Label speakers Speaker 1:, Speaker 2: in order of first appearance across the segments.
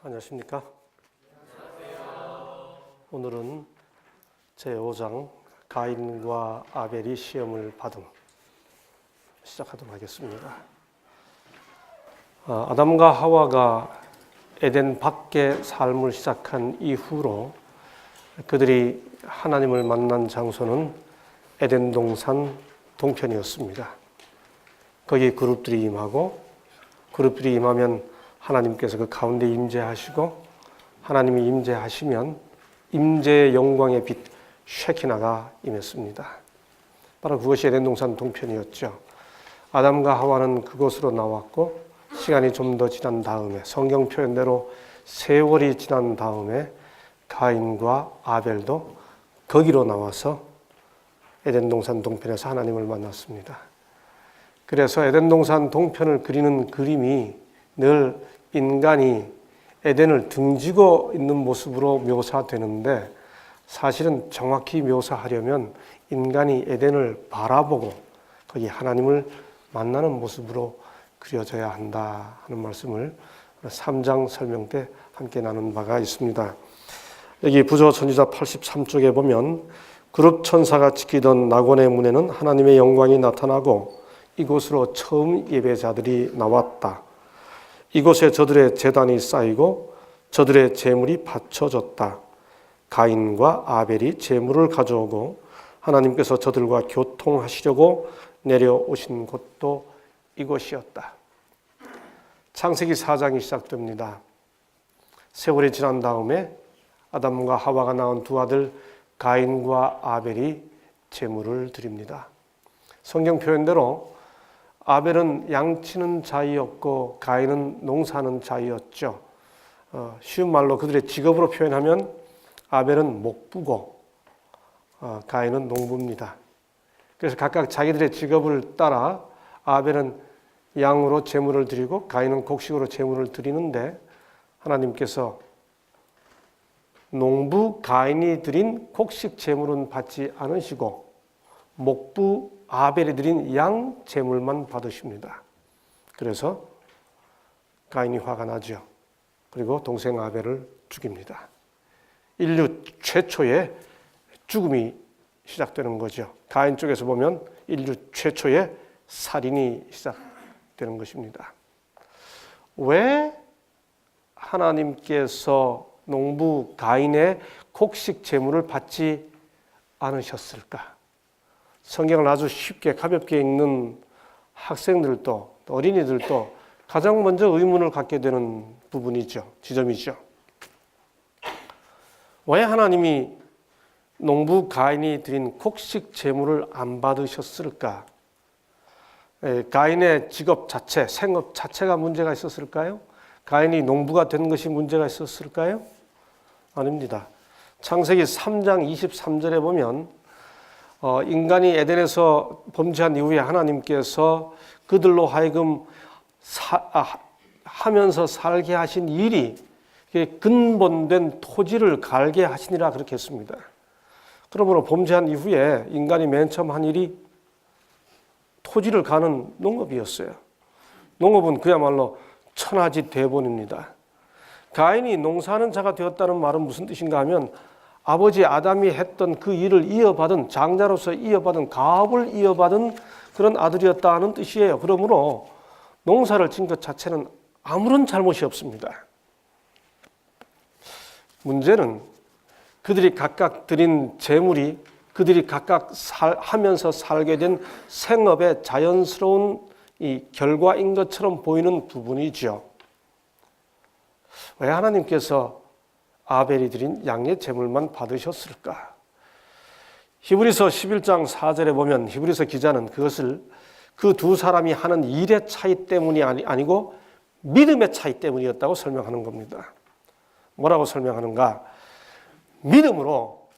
Speaker 1: 안녕하십니까? 오늘은 제5장 가인과 아벨이 시험을 받음 시작하도록 하겠습니다. 아담과 하와가 에덴 밖의 삶을 시작한 이후로 그들이 하나님을 만난 장소는 에덴 동산 동편이었습니다. 거기 그룹들이 임하고 그룹들이 임하면 하나님께서 그 가운데 임재하시고 하나님이 임재하시면 임재의 영광의 빛 쉐키나가 임했습니다. 바로 그것이 에덴 동산 동편이었죠. 아담과 하와는 그곳으로 나왔고 시간이 좀 더 지난 다음에 성경 표현대로 세월이 지난 다음에 가인과 아벨도 거기로 나와서 에덴 동산 동편에서 하나님을 만났습니다. 그래서 에덴 동산 동편을 그리는 그림이 늘 인간이 에덴을 등지고 있는 모습으로 묘사되는데 사실은 정확히 묘사하려면 인간이 에덴을 바라보고 거기 하나님을 만나는 모습으로 그려져야 한다 하는 말씀을 3장 설명 때 함께 나눈 바가 있습니다. 여기 부조 선지자 83쪽에 보면 그룹 천사가 지키던 낙원의 문에는 하나님의 영광이 나타나고 이곳으로 처음 예배자들이 나왔다. 이곳에 저들의 제단이 쌓이고 저들의 제물이 바쳐졌다. 가인과 아벨이 제물을 가져오고 하나님께서 저들과 교통하시려고 내려오신 곳도 이곳이었다. 창세기 4장이 시작됩니다. 세월이 지난 다음에 아담과 하와가 낳은 두 아들 가인과 아벨이 제물을 드립니다. 성경 표현대로 아벨은 양치는 자이었고 가인은 농사하는 자이었죠. 쉬운 말로 그들의 직업으로 표현하면 아벨은 목부고 가인은 농부입니다. 그래서 각각 자기들의 직업을 따라 아벨은 양으로 제물을 드리고 가인은 곡식으로 제물을 드리는데 하나님께서 농부 가인이 드린 곡식 제물은 받지 않으시고 목부 아벨이 드린 양 제물만 받으십니다. 그래서 가인이 화가 나죠. 그리고 동생 아벨을 죽입니다. 인류 최초의 죽음이 시작되는 거죠. 가인 쪽에서 보면 인류 최초의 살인이 시작되는 것입니다. 왜 하나님께서 농부 가인의 곡식 제물을 받지 않으셨을까? 성경을 아주 쉽게 가볍게 읽는 학생들도 어린이들도 가장 먼저 의문을 갖게 되는 부분이죠. 지점이죠. 왜 하나님이 농부 가인이 드린 곡식 제물을 안 받으셨을까? 가인의 직업 자체, 생업 자체가 문제가 있었을까요? 가인이 농부가 된 것이 문제가 있었을까요? 아닙니다. 창세기 3장 23절에 보면 인간이 에덴에서 범죄한 이후에 하나님께서 그들로 하여금 하면서 살게 하신 일이 근본된 토지를 갈게 하시니라 그렇게 했습니다. 그러므로 범죄한 이후에 인간이 맨 처음 한 일이 토지를 가는 농업이었어요. 농업은 그야말로 천하지 대본입니다. 가인이 농사하는 자가 되었다는 말은 무슨 뜻인가 하면 아버지 아담이 했던 그 일을 이어받은 장자로서 이어받은 가업을 이어받은 그런 아들이었다 하는 뜻이에요. 그러므로 농사를 진 것 자체는 아무런 잘못이 없습니다. 문제는 그들이 각각 드린 재물이 그들이 각각 하면서 살게 된 생업의 자연스러운 이 결과인 것처럼 보이는 부분이죠. 왜 하나님께서 아벨이 드린 양의 제물만 받으셨을까? 히브리서 11장 4절에 보면 히브리서 기자는 그것을 그 두 사람이 하는 일의 차이 때문이 아니고 믿음의 차이 때문이었다고 설명하는 겁니다. 뭐라고 설명하는가? 믿음으로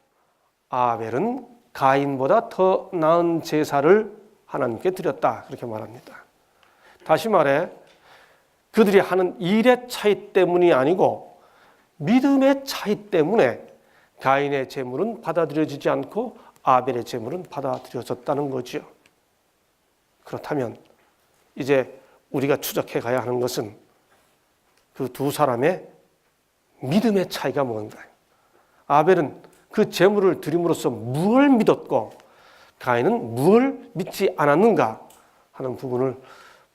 Speaker 1: 아벨은 가인보다 더 나은 제사를 하나님께 드렸다. 그렇게 말합니다. 다시 말해 그들이 하는 일의 차이 때문이 아니고 믿음의 차이 때문에 가인의 제물은 받아들여지지 않고 아벨의 제물은 받아들여졌다는 거죠. 그렇다면 이제 우리가 추적해 가야 하는 것은 그 두 사람의 믿음의 차이가 뭔가. 아벨은 그 제물을 드림으로써 무엇을 믿었고 가인은 무엇을 믿지 않았는가 하는 부분을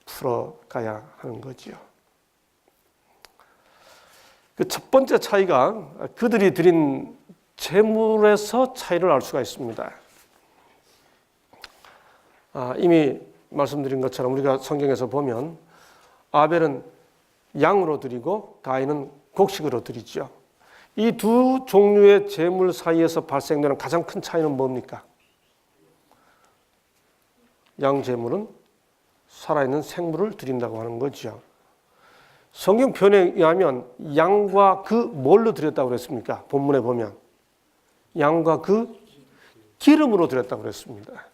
Speaker 1: 풀어가야 하는 거지요. 그 첫 번째 차이가 그들이 드린 제물에서 차이를 알 수가 있습니다. 이미 말씀드린 것처럼 우리가 성경에서 보면 아벨은 양으로 드리고 가인은 곡식으로 드리죠. 이 두 종류의 제물 사이에서 발생되는 가장 큰 차이는 뭡니까? 양 제물은 살아있는 생물을 드린다고 하는 거죠. 성경 표현에 의하면 양과 그 뭘로 드렸다고 그랬습니까? 본문에 보면 양과 그 기름으로 드렸다고 그랬습니다.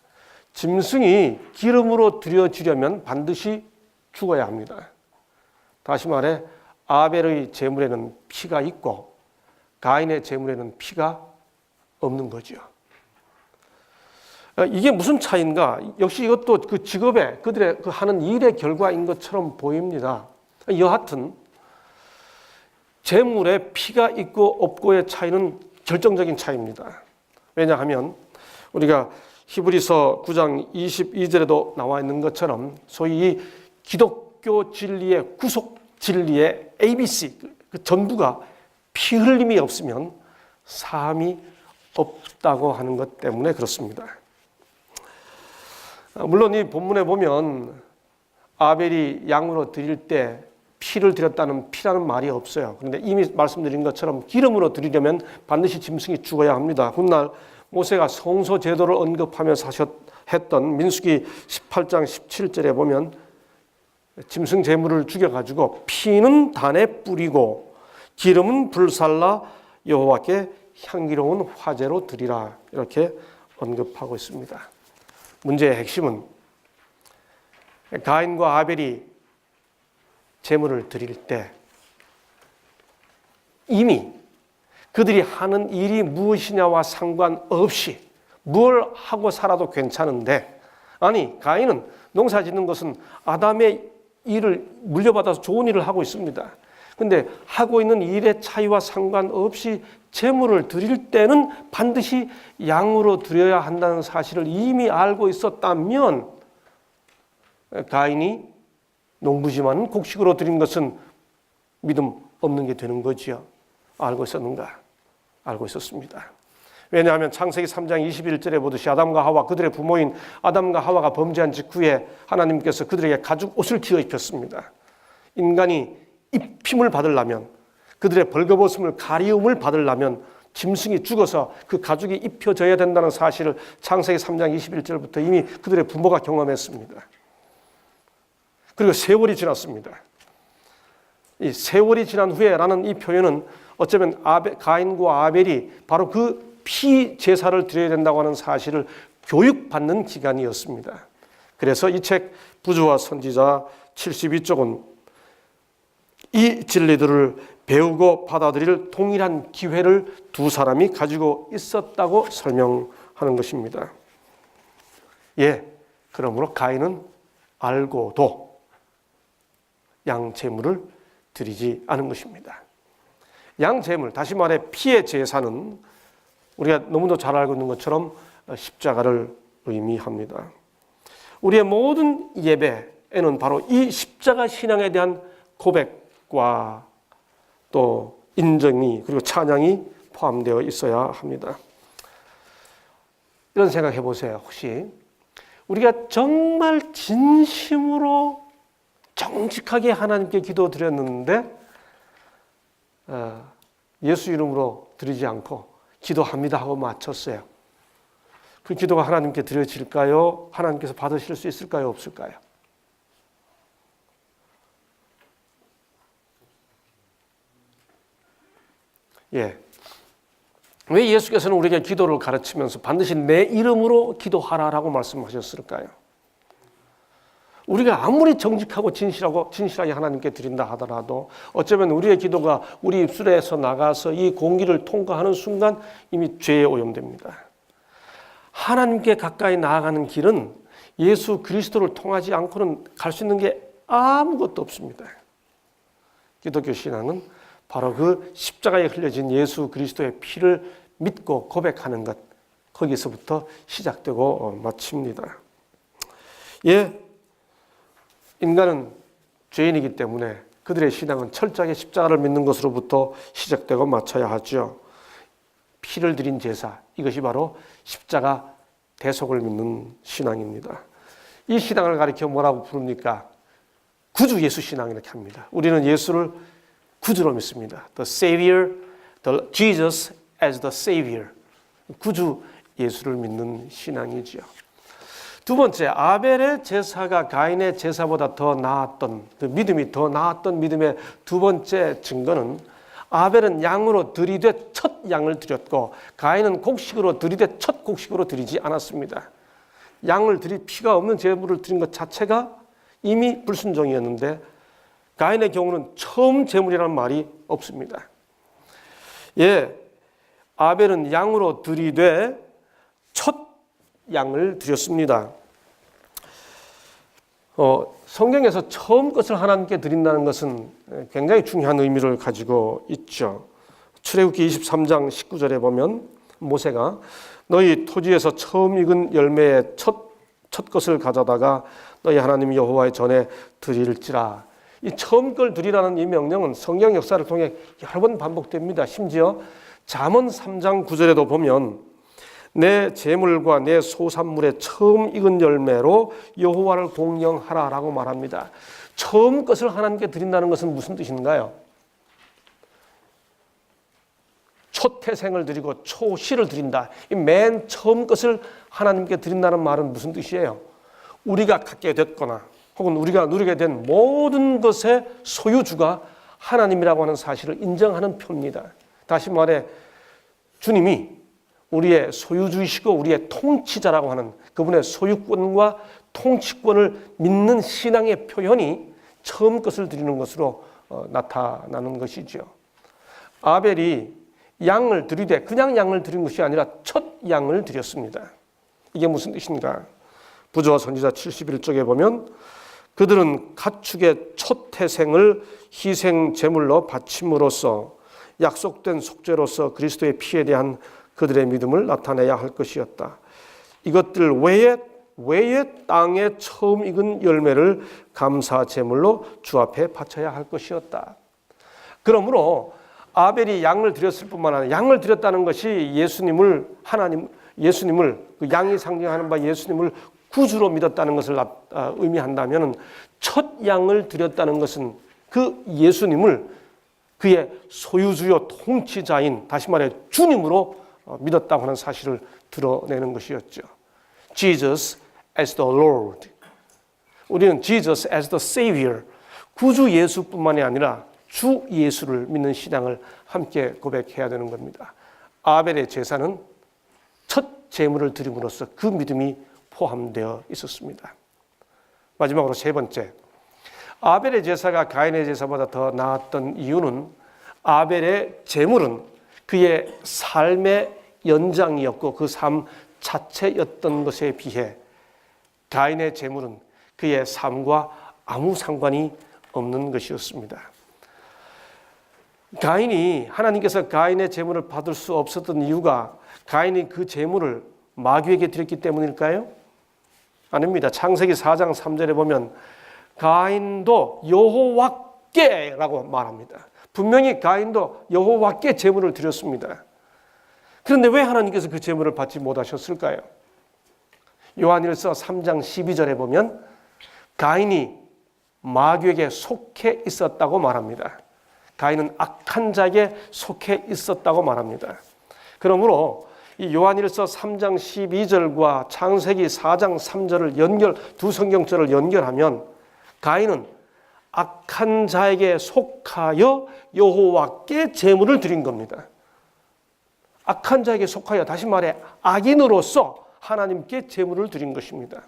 Speaker 1: 짐승이 기름으로 드려지려면 반드시 죽어야 합니다. 다시 말해 아벨의 제물에는 피가 있고 가인의 제물에는 피가 없는 거죠. 이게 무슨 차이인가? 역시 이것도 그 직업의 그들의 그 하는 일의 결과인 것처럼 보입니다. 여하튼 제물에 피가 있고 없고의 차이는 결정적인 차이입니다. 왜냐하면 우리가 히브리서 9장 22절에도 나와 있는 것처럼 소위 이 기독교 진리의 구속 진리의 ABC 그 전부가 피 흘림이 없으면 사함이 없다고 하는 것 때문에 그렇습니다. 물론 이 본문에 보면 아벨이 양으로 드릴 때 피를 드렸다는 피라는 말이 없어요. 그런데 이미 말씀드린 것처럼 기름으로 드리려면 반드시 짐승이 죽어야 합니다. 훗날 모세가 성소 제도를 언급하면서 했던 민수기 18장 17절에 보면 짐승 제물을 죽여가지고 피는 단에 뿌리고 기름은 불살라 여호와께 향기로운 화제로 드리라 이렇게 언급하고 있습니다. 문제의 핵심은 가인과 아벨이 제물을 드릴 때 이미 그들이 하는 일이 무엇이냐와 상관없이 뭘 하고 살아도 괜찮은데, 아니 가인은 농사 짓는 것은 아담의 일을 물려받아서 좋은 일을 하고 있습니다. 그런데 하고 있는 일의 차이와 상관없이 제물을 드릴 때는 반드시 양으로 드려야 한다는 사실을 이미 알고 있었다면 가인이 농부지만 곡식으로 드린 것은 믿음 없는 게 되는 거지요. 알고 있었는가? 알고 있었습니다. 왜냐하면 창세기 3장 21절에 보듯이 아담과 하와 그들의 부모인 아담과 하와가 범죄한 직후에 하나님께서 그들에게 가죽 옷을 기어 입혔습니다. 인간이 입힘을 받으려면, 그들의 벌거벗음을 가리움을 받으려면 짐승이 죽어서 그 가죽이 입혀져야 된다는 사실을 창세기 3장 21절부터 이미 그들의 부모가 경험했습니다. 그리고 세월이 지났습니다. 이 세월이 지난 후에라는 이 표현은 어쩌면 가인과 아벨이 바로 그 피 제사를 드려야 된다고 하는 사실을 교육받는 기간이었습니다. 그래서 이 책 부조와 선지자 72쪽은 이 진리들을 배우고 받아들일 동일한 기회를 두 사람이 가지고 있었다고 설명하는 것입니다. 예, 그러므로 가인은 알고도 양제물을 드리지 않은 것입니다. 양제물, 다시 말해 피의 제사는 우리가 너무도 잘 알고 있는 것처럼 십자가를 의미합니다. 우리의 모든 예배에는 바로 이 십자가 신앙에 대한 고백과 또 인정이 그리고 찬양이 포함되어 있어야 합니다. 이런 생각해 보세요. 혹시 우리가 정말 진심으로 정직하게 하나님께 기도드렸는데 예수 이름으로 드리지 않고 기도합니다 하고 마쳤어요. 그 기도가 하나님께 드려질까요? 하나님께서 받으실 수 있을까요? 없을까요? 예. 왜 예수께서는 우리에게 기도를 가르치면서 반드시 내 이름으로 기도하라라고 말씀하셨을까요? 우리가 아무리 정직하고 진실하게 하나님께 드린다 하더라도 어쩌면 우리의 기도가 우리 입술에서 나가서 이 공기를 통과하는 순간 이미 죄에 오염됩니다. 하나님께 가까이 나아가는 길은 예수 그리스도를 통하지 않고는 갈 수 있는 게 아무것도 없습니다. 기독교 신앙은 바로 그 십자가에 흘려진 예수 그리스도의 피를 믿고 고백하는 것, 거기서부터 시작되고 마칩니다. 예, 인간은 죄인이기 때문에 그들의 신앙은 철저하게 십자가를 믿는 것으로부터 시작되고 마쳐야 하죠. 피를 드린 제사, 이것이 바로 십자가 대속을 믿는 신앙입니다. 이 신앙을 가리켜 뭐라고 부릅니까? 구주 예수 신앙 이렇게 합니다. 우리는 예수를 구주로 믿습니다. The Savior, the Jesus as the Savior. 구주 예수를 믿는 신앙이지요. 두 번째, 아벨의 제사가 가인의 제사보다 더 나았던, 그 믿음이 더 나았던 믿음의 두 번째 증거는 아벨은 양으로 들이되 첫 양을 드렸고 가인은 곡식으로 들이되 첫 곡식으로 드리지 않았습니다. 양을 피가 없는 제물을 드린 것 자체가 이미 불순종이었는데 가인의 경우는 처음 제물이라는 말이 없습니다. 예, 아벨은 양으로 들이되 첫 양을 드렸습니다. 성경에서 처음 것을 하나님께 드린다는 것은 굉장히 중요한 의미를 가지고 있죠. 출애굽기 23장 19절에 보면 모세가 너희 토지에서 처음 익은 열매의 첫 것을 가져다가 너희 하나님 여호와의 전에 드릴지라. 이 처음 걸 드리라는 이 명령은 성경 역사를 통해 여러 번 반복됩니다. 심지어 잠언 3장 9절에도 보면 내 재물과 내 소산물의 처음 익은 열매로 여호와를 공경하라라고 말합니다. 처음 것을 하나님께 드린다는 것은 무슨 뜻인가요? 초태생을 드리고 초시를 드린다. 이 맨 처음 것을 하나님께 드린다는 말은 무슨 뜻이에요? 우리가 갖게 됐거나 혹은 우리가 누리게 된 모든 것의 소유주가 하나님이라고 하는 사실을 인정하는 표입니다. 다시 말해 주님이 우리의 소유주이시고 우리의 통치자라고 하는 그분의 소유권과 통치권을 믿는 신앙의 표현이 처음 것을 드리는 것으로 나타나는 것이죠. 아벨이 양을 드리되 그냥 양을 드린 것이 아니라 첫 양을 드렸습니다. 이게 무슨 뜻인가? 부조와 선지자 71쪽에 보면 그들은 가축의 첫 태생을 희생 제물로 바침으로써 약속된 속죄로서 그리스도의 피에 대한 그들의 믿음을 나타내야 할 것이었다. 이것들 외에 땅에 처음 익은 열매를 감사 제물로 주 앞에 바쳐야 할 것이었다. 그러므로 아벨이 양을 드렸을 뿐만 아니라 양을 드렸다는 것이 예수님을 그 양이 상징하는 바 예수님을 구주로 믿었다는 것을 의미한다면 첫 양을 드렸다는 것은 그 예수님을 그의 소유주요 통치자인 다시 말해 주님으로 믿었다고 하는 사실을 드러내는 것이었죠. Jesus as the Lord. 우리는 Jesus as the Savior. 구주 예수뿐만이 아니라 주 예수를 믿는 신앙을 함께 고백해야 되는 겁니다. 아벨의 제사는 첫 제물을 드림으로써 그 믿음이 포함되어 있었습니다. 마지막으로 세 번째, 아벨의 제사가 가인의 제사보다 더 나았던 이유는 아벨의 제물은 그의 삶의 연장이었고 그 삶 자체였던 것에 비해 가인의 제물은 그의 삶과 아무 상관이 없는 것이었습니다. 하나님께서 가인의 제물을 받을 수 없었던 이유가 가인이 그 제물을 마귀에게 드렸기 때문일까요? 아닙니다. 창세기 4장 3절에 보면 가인도 여호와께라고 말합니다. 분명히 가인도 여호와께 제물을 드렸습니다. 그런데 왜 하나님께서 그 제물을 받지 못하셨을까요? 요한일서 3장 12절에 보면 가인이 마귀에게 속해 있었다고 말합니다. 가인은 악한 자에게 속해 있었다고 말합니다. 그러므로 이 요한일서 3장 12절과 창세기 4장 3절을 두 성경절을 연결하면 가인은 악한 자에게 속하여 여호와께 제물을 드린 겁니다. 악한 자에게 속하여 다시 말해 악인으로서 하나님께 제물을 드린 것입니다.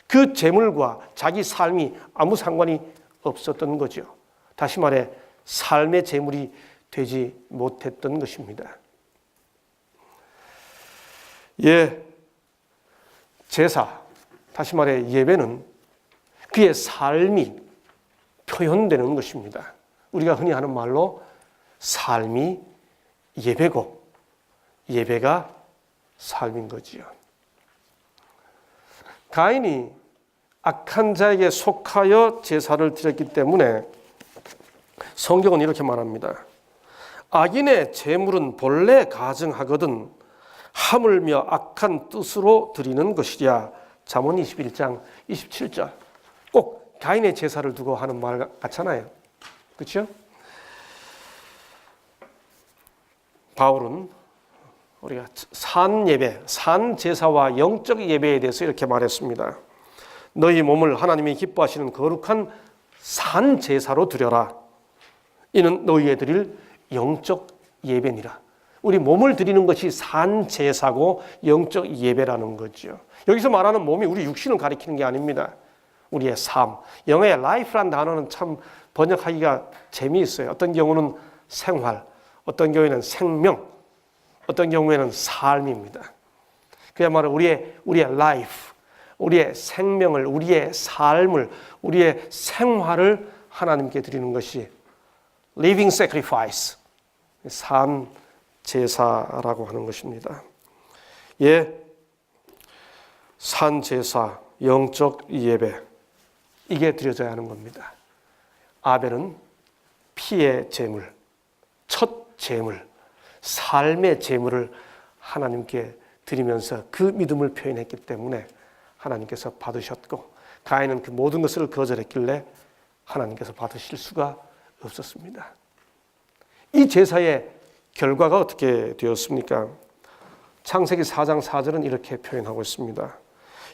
Speaker 1: 그 제물과 자기 삶이 아무 상관이 없었던 거죠. 다시 말해 삶의 제물이 되지 못했던 것입니다. 제사, 다시 말해 예배는 그의 삶이 표현되는 것입니다. 우리가 흔히 하는 말로 삶이 예배고 예배가 삶인 거지요. 가인이 악한 자에게 속하여 제사를 드렸기 때문에 성경은 이렇게 말합니다. 악인의 제물은 본래 가증하거든 하물며 악한 뜻으로 드리는 것이랴. 잠언 21장 27절. 꼭 가인의 제사를 두고 하는 말 같잖아요. 그렇죠? 바울은 우리가 산 예배, 산 제사와 영적 예배에 대해서 이렇게 말했습니다. 너희 몸을 하나님이 기뻐하시는 거룩한 산 제사로 드려라. 이는 너희에 드릴 영적 예배니라. 우리 몸을 드리는 것이 산 제사고 영적 예배라는 거죠. 여기서 말하는 몸이 우리 육신을 가리키는 게 아닙니다. 우리의 삶. 영어의 life란 단어는 참 번역하기가 재미있어요. 어떤 경우는 생활, 어떤 경우에는 생명, 어떤 경우에는 삶입니다. 그야말로 우리의 life, 우리의 생명을, 우리의 삶을, 우리의 생활을 하나님께 드리는 것이 living sacrifice, 산 제사라고 하는 것입니다. 예, 산 제사, 영적 예배, 이게 드려져야 하는 겁니다. 아벨은 피의 제물, 첫 제물, 삶의 제물을 하나님께 드리면서 그 믿음을 표현했기 때문에 하나님께서 받으셨고, 가인은 그 모든 것을 거절했길래 하나님께서 받으실 수가 없었습니다. 이 제사의 결과가 어떻게 되었습니까? 창세기 4장 4절은 이렇게 표현하고 있습니다.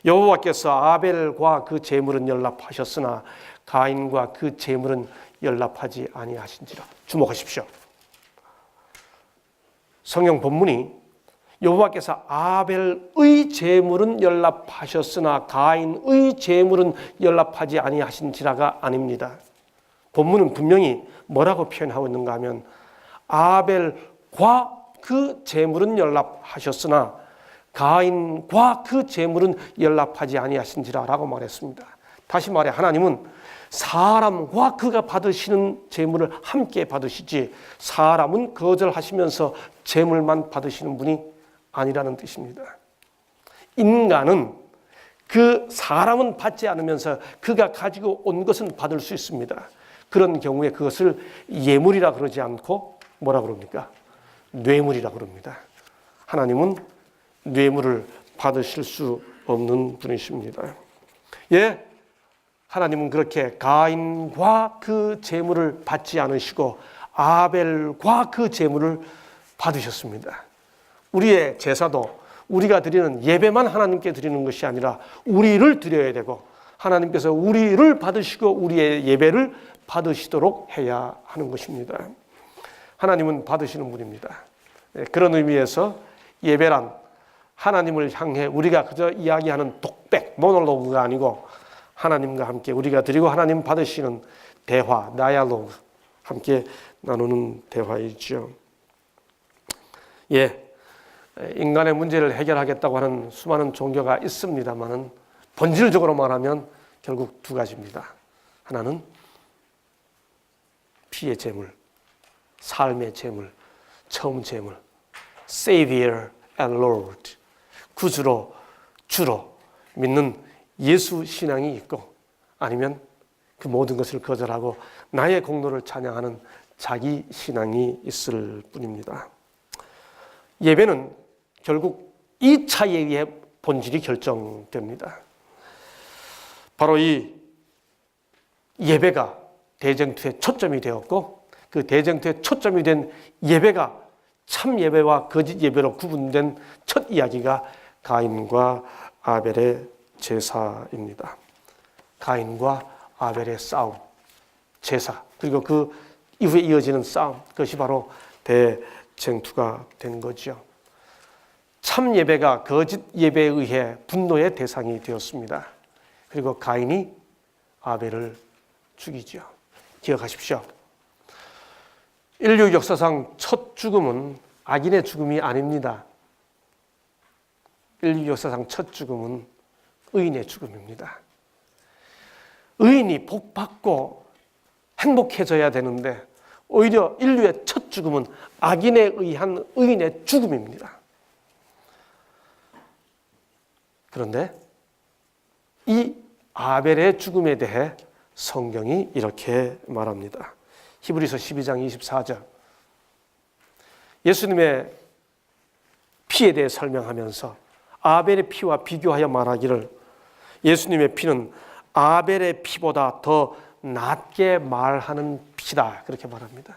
Speaker 1: 여호와께서 아벨과 그 제물은 연락하셨으나 가인과 그 제물은 연락하지 아니하신지라. 주목하십시오. 성경 본문이 여호와께서 아벨의 제물은 연락하셨으나 가인의 제물은 연락하지 아니하신지라가 아닙니다. 본문은 분명히 뭐라고 표현하고 있는가 하면 아벨과 그 제물은 연락하셨으나 가인과 그 제물은 연락하지 아니하신지라라고 말했습니다. 다시 말해 하나님은 사람과 그가 받으시는 제물을 함께 받으시지 사람은 거절하시면서 제물만 받으시는 분이 아니라는 뜻입니다. 인간은 그 사람은 받지 않으면서 그가 가지고 온 것은 받을 수 있습니다. 그런 경우에 그것을 예물이라 그러지 않고 뭐라 그럽니까? 뇌물이라 그럽니다. 하나님은 뇌물을 받으실 수 없는 분이십니다. 예, 하나님은 그렇게 가인과 그 제물을 받지 않으시고 아벨과 그 제물을 받으셨습니다. 우리의 제사도 우리가 드리는 예배만 하나님께 드리는 것이 아니라 우리를 드려야 되고 하나님께서 우리를 받으시고 우리의 예배를 받으시도록 해야 하는 것입니다. 하나님은 받으시는 분입니다. 그런 의미에서 예배란 하나님을 향해 우리가 그저 이야기하는 독백, 모놀로그가 아니고 하나님과 함께 우리가 드리고 하나님 받으시는 대화, 다이얼로그, 함께 나누는 대화이죠. 예, 인간의 문제를 해결하겠다고 하는 수많은 종교가 있습니다만은 본질적으로 말하면 결국 두 가지입니다. 하나는 피의 제물, 삶의 제물, 처음 제물, Savior and Lord, 구주로, 주로 믿는 예수 신앙이 있고 아니면 그 모든 것을 거절하고 나의 공로를 찬양하는 자기 신앙이 있을 뿐입니다. 예배는 결국 이 차이에 의해 본질이 결정됩니다. 바로 이 예배가 대쟁투의 초점이 되었고 그 대쟁투의 초점이 된 예배가 참 예배와 거짓 예배로 구분된 첫 이야기가 가인과 아벨의 제사입니다. 가인과 아벨의 싸움, 제사, 그리고 그 이후에 이어지는 싸움, 그것이 바로 대쟁투가 된 거죠. 참 예배가 거짓 예배에 의해 분노의 대상이 되었습니다. 그리고 가인이 아벨을 죽이죠. 기억하십시오. 인류 역사상 첫 죽음은 악인의 죽음이 아닙니다. 인류 역사상 첫 죽음은 의인의 죽음입니다. 의인이 복받고 행복해져야 되는데 오히려 인류의 첫 죽음은 악인에 의한 의인의 죽음입니다. 그런데 이 아벨의 죽음에 대해 성경이 이렇게 말합니다. 히브리서 12장 24절. 예수님의 피에 대해 설명하면서 아벨의 피와 비교하여 말하기를 예수님의 피는 아벨의 피보다 더 낫게 말하는 피다, 그렇게 말합니다.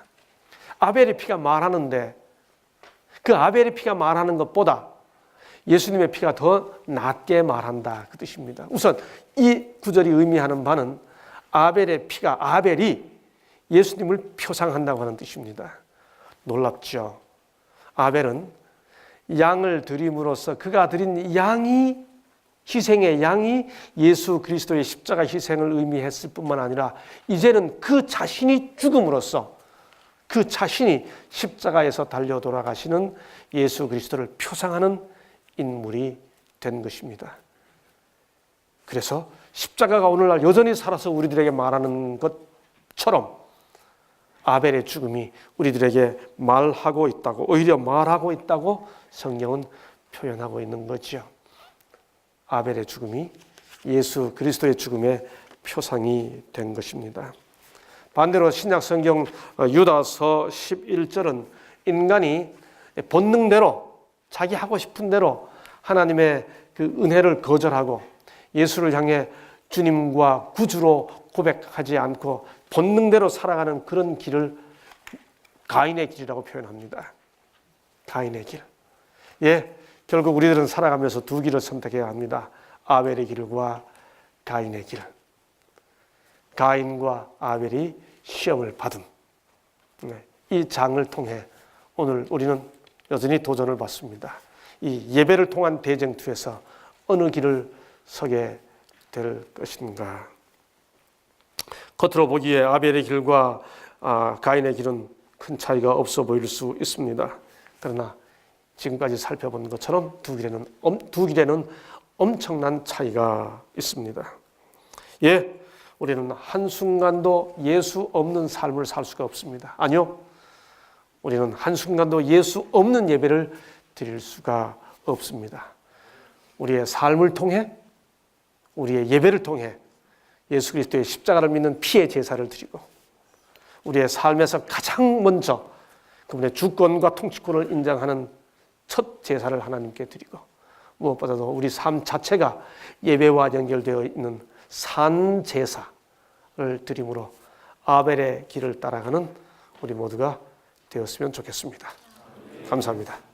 Speaker 1: 아벨의 피가 말하는데 그 아벨의 피가 말하는 것보다 예수님의 피가 더 낫게 말한다, 그 뜻입니다. 우선 이 구절이 의미하는 바는 아벨이 예수님을 표상한다고 하는 뜻입니다. 놀랍죠? 아벨은 양을 드림으로써 그가 드린 희생의 양이 예수 그리스도의 십자가 희생을 의미했을 뿐만 아니라 이제는 그 자신이 죽음으로써 그 자신이 십자가에서 달려 돌아가시는 예수 그리스도를 표상하는 인물이 된 것입니다. 그래서 십자가가 오늘날 여전히 살아서 우리들에게 말하는 것처럼 아벨의 죽음이 우리들에게 말하고 있다고, 오히려 말하고 있다고 성경은 표현하고 있는 거죠. 아벨의 죽음이 예수 그리스도의 죽음의 표상이 된 것입니다. 반대로 신약 성경 유다서 11절은 인간이 본능대로 자기 하고 싶은 대로 하나님의 그 은혜를 거절하고 예수를 향해 주님과 구주로 고백하지 않고 본능대로 살아가는 그런 길을 가인의 길이라고 표현합니다. 가인의 길. 예, 결국 우리들은 살아가면서 두 길을 선택해야 합니다. 아벨의 길과 가인의 길. 가인과 아벨이 시험을 받은 이 장을 통해 오늘 우리는 여전히 도전을 받습니다. 이 예배를 통한 대쟁투에서 어느 길을 서게 될 것인가. 겉으로 보기에 아벨의 길과 가인의 길은 큰 차이가 없어 보일 수 있습니다. 그러나 지금까지 살펴본 것처럼 두 길에는 엄청난 차이가 있습니다. 예, 우리는 한순간도 예수 없는 삶을 살 수가 없습니다. 아니요, 우리는 한순간도 예수 없는 예배를 드릴 수가 없습니다. 우리의 삶을 통해, 우리의 예배를 통해 예수 그리스도의 십자가를 믿는 피의 제사를 드리고 우리의 삶에서 가장 먼저 그분의 주권과 통치권을 인정하는 첫 제사를 하나님께 드리고 무엇보다도 우리 삶 자체가 예배와 연결되어 있는 산 제사를 드림으로 아벨의 길을 따라가는 우리 모두가 되었으면 좋겠습니다. 감사합니다.